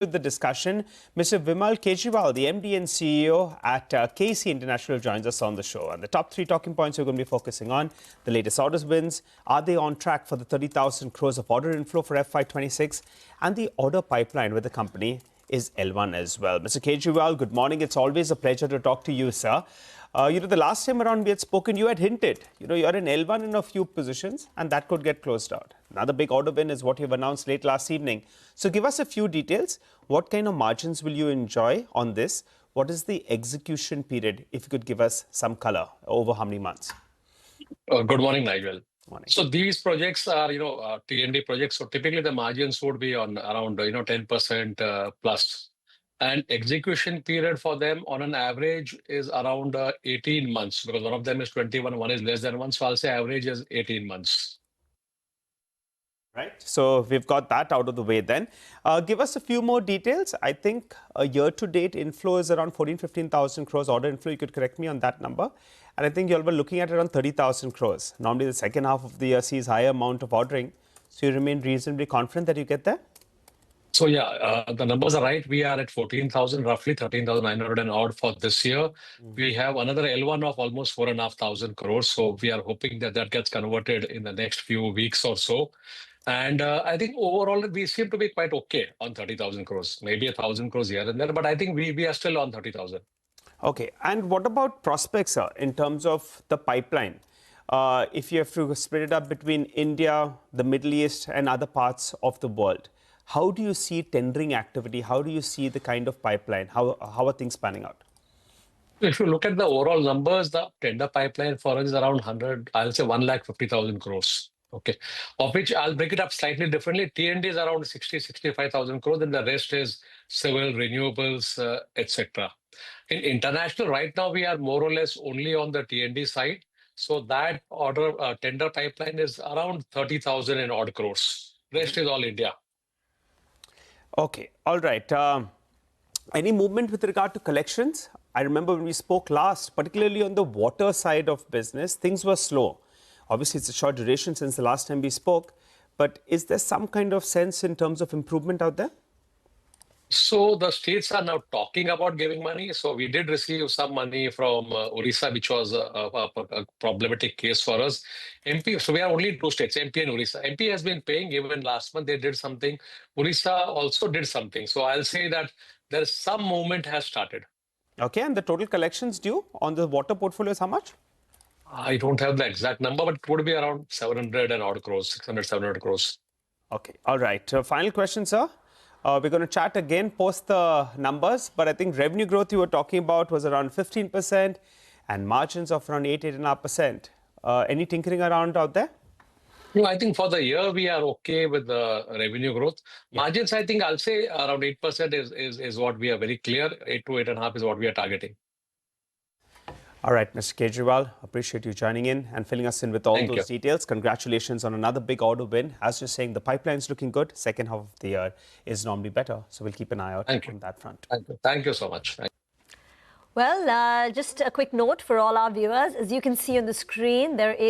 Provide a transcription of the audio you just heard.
With the discussion, Mr. Vimal Kejriwal, the MD and CEO at KEC International, joins us on the show. And the top three talking points we're going to be focusing on: the latest orders wins, are they on track for the 30,000 crores of order inflow for FY26, and the order pipeline with the company is L1 as well. Mr. Kejriwal, good morning. It's always a pleasure to talk to you, sir. The last time around we had spoken, you had hinted, you're in L1 in a few positions and that could get closed out. Another big order win is what you've announced late last evening. So give us a few details. What kind of margins will you enjoy on this? What is the execution period? If you could give us some color, over how many months? Good morning, Nigel. Morning. So these projects are, T&D projects. So typically the margins would be on around, 10% plus. And execution period for them on an average is around 18 months, because one of them is 21, one is less than one. So I'll say average is 18 months. Right. So we've got that out of the way then. Give us a few more details. I think a year-to-date inflow is around 15,000 crores order inflow. You could correct me on that number. And I think you all were looking at around 30,000 crores. Normally the second half of the year sees higher amount of ordering. So you remain reasonably confident that you get there? So yeah, the numbers are right. We are at 14,000, roughly 13,900 and odd for this year. We have another L1 of almost 4,500 crores. So we are hoping that that gets converted in the next few weeks or so. And I think overall, we seem to be quite okay on 30,000 crores, maybe 1,000 crores here and there. But I think we are still on 30,000. Okay. And what about prospects, sir, in terms of the pipeline? If you have to split it up between India, the Middle East and other parts of the world, how do you see tendering activity? How do you see the kind of pipeline? How are things panning out? If you look at the overall numbers, the tender pipeline for us is around 150,000 crores. Okay, of which I'll break it up slightly differently. T&D is around 65,000 crores, and the rest is civil, renewables, etc. In international, right now we are more or less only on the T&D side. So that order tender pipeline is around 30,000 and odd crores. Rest is all India. Okay, all right. Any movement with regard to collections? I remember when we spoke last, particularly on the water side of business, things were slow. Obviously, it's a short duration since the last time we spoke, but is there some kind of sense in terms of improvement out there? So the states are now talking about giving money. So we did receive some money from Orissa, which was a problematic case for us. MP, so we are only in two states, MP and Orissa. MP has been paying. Even last month they did something. Orissa also did something. So I'll say that there's some movement has started. Okay, and the total collections due on the water portfolio is how much? I don't have the exact number, but it would be around 700 and odd crores, 600, 700 crores. Okay, all right. Final question, sir. We're going to chat again post the numbers, but I think revenue growth you were talking about was around 15% and margins of around 8.5%. Any tinkering around out there? No, I think for the year we are okay with the revenue growth. Margins, I think I'll say around 8% is what we are very clear. 8 to 8.5 is what we are targeting. All right, Mr. Kejriwal, appreciate you joining in and filling us in with all those details. Congratulations on another big order win. As you're saying, the pipeline's looking good. Second half of the year is normally better. So we'll keep an eye out on that front. Thank you. Thank you so much. Well, just a quick note for all our viewers. As you can see on the screen, there is